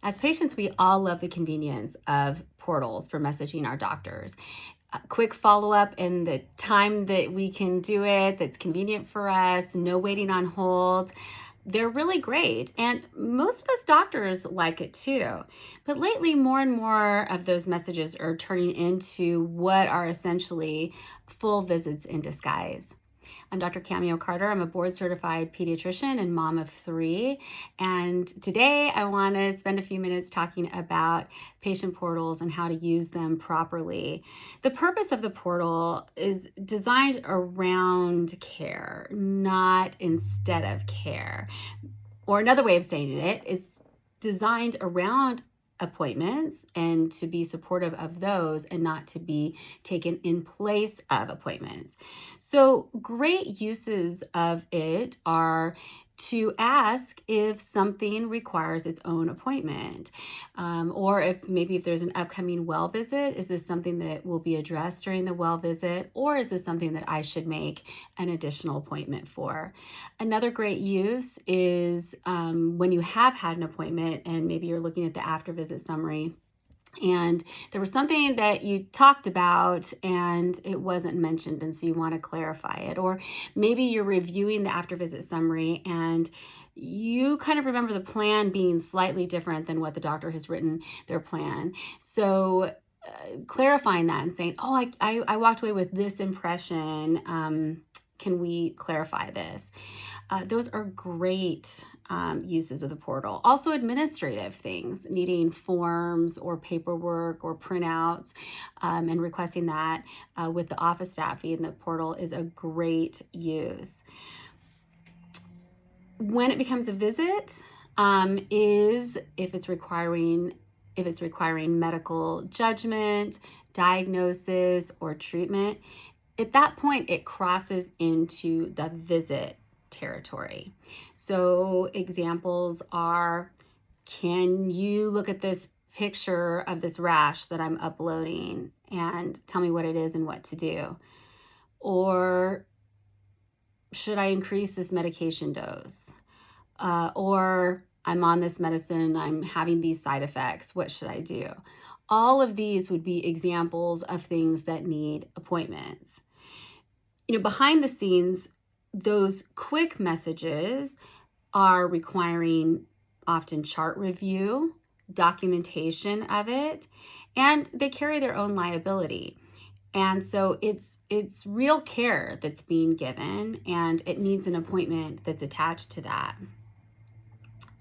As patients, we all love the convenience of portals for messaging our doctors. A quick follow up in the time that we can do it, that's convenient for us, no waiting on hold. They're really great. And most of us doctors like it too. But lately, more and more of those messages are turning into what are essentially full visits in disguise. I'm Dr. Cameo Carter. I'm a board certified pediatrician and mom of three. And today I want to spend a few minutes talking about patient portals and how to use them properly. The purpose of the portal is designed around care, not instead of care. Or another way of saying it is designed around appointments and to be supportive of those and not to be taken in place of appointments. So, great uses of it are to ask if something requires its own appointment, or if there's an upcoming well visit. Is this something that will be addressed during the well visit, or is this something that I should make an additional appointment for? Another great use is when you have had an appointment and maybe you're looking at the after visit summary and there was something that you talked about and it wasn't mentioned, and so you want to clarify it. Or maybe you're reviewing the after visit summary and you kind of remember the plan being slightly different than what the doctor has written their plan. So clarifying that and saying, oh, I walked away with this impression. Can we clarify this? Those are great uses of the portal. Also, administrative things, needing forms or paperwork or printouts, and requesting that with the office staff in the portal is a great use. When it becomes a visit, is if it's requiring medical judgment, diagnosis, or treatment. At that point, it crosses into the visit territory. So examples are, can you look at this picture of this rash that I'm uploading and tell me what it is and what to do? Or should I increase this medication dose? Or I'm on this medicine, I'm having these side effects, what should I do? All of these would be examples of things that need appointments. Behind the scenes, those quick messages are requiring often chart review, documentation of it, and they carry their own liability. And so it's real care that's being given, and it needs an appointment that's attached to that.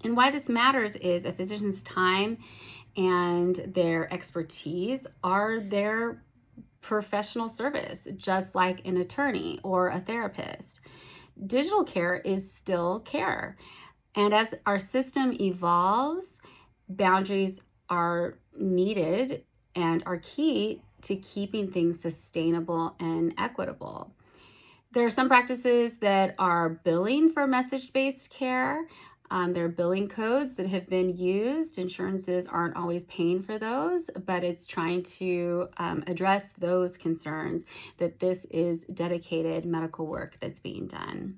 And why this matters is a physician's time and their expertise are their professional service, just like an attorney or a therapist. Digital care is still care. And as our system evolves, boundaries are needed and are key to keeping things sustainable and equitable. There are some practices that are billing for message-based care. There are billing codes that have been used. Insurances aren't always paying for those, but it's trying to address those concerns that this is dedicated medical work that's being done.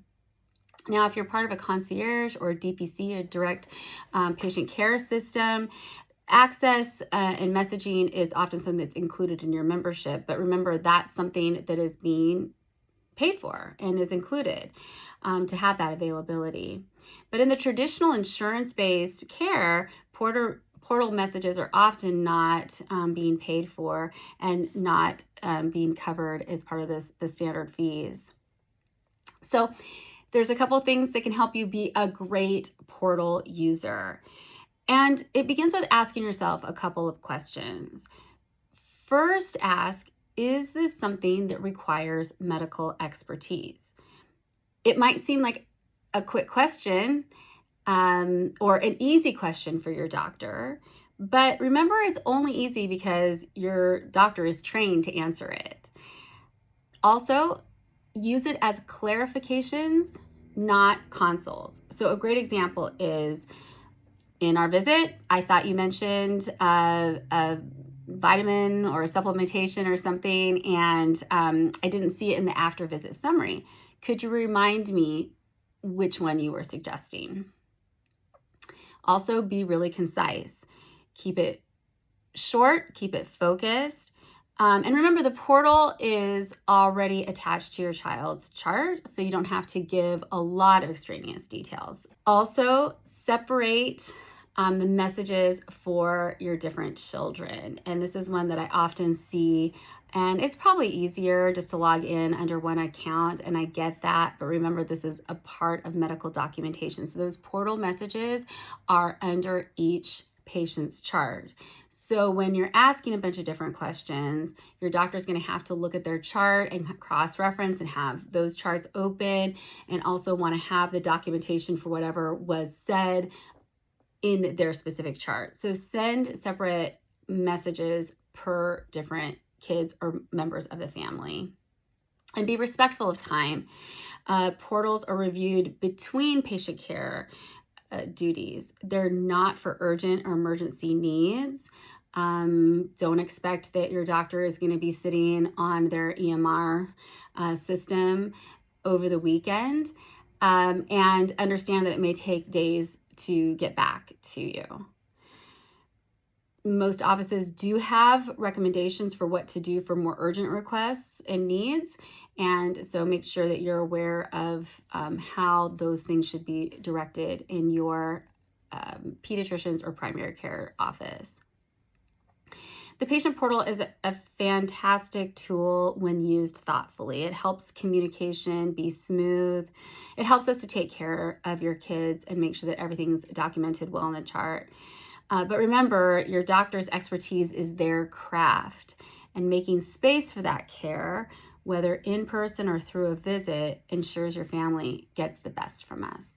Now, if you're part of a concierge or DPC, a direct patient care system, access and messaging is often something that's included in your membership. But remember, that's something that is being paid for and is included to have that availability. But in the traditional insurance-based care, portal messages are often not being paid for and not being covered as part of the standard fees. So there's a couple of things that can help you be a great portal user. And it begins with asking yourself a couple of questions. First, ask, is this something that requires medical expertise? It might seem like a quick question or an easy question for your doctor, but remember, it's only easy because your doctor is trained to answer it. Also, use it as clarifications, not consults. So a great example is, in our visit, I thought you mentioned a vitamin or a supplementation or something, and I didn't see it in the after visit summary. Could you remind me which one you were suggesting? Also, be really concise. Keep it short, keep it focused. And remember, the portal is already attached to your child's chart, so you don't have to give a lot of extraneous details. Also, separate the messages for your different children. And this is one that I often see, and it's probably easier just to log in under one account, and I get that, but remember, this is a part of medical documentation. So those portal messages are under each patient's chart. So when you're asking a bunch of different questions, your doctor's going to have to look at their chart and cross-reference and have those charts open, and also want to have the documentation for whatever was said in their specific chart. So send separate messages per different kids or members of the family. And be respectful of time. Portals are reviewed between patient care duties. They're not for urgent or emergency needs. Don't expect that your doctor is going to be sitting on their EMR system over the weekend, and understand that it may take days to get back to you. Most offices do have recommendations for what to do for more urgent requests and needs, and so make sure that you're aware of how those things should be directed in your pediatrician's or primary care office. The patient portal is a fantastic tool when used thoughtfully. It helps communication be smooth. It helps us to take care of your kids and make sure that everything's documented well on the chart. But remember, your doctor's expertise is their craft, and making space for that care, whether in person or through a visit, ensures your family gets the best from us.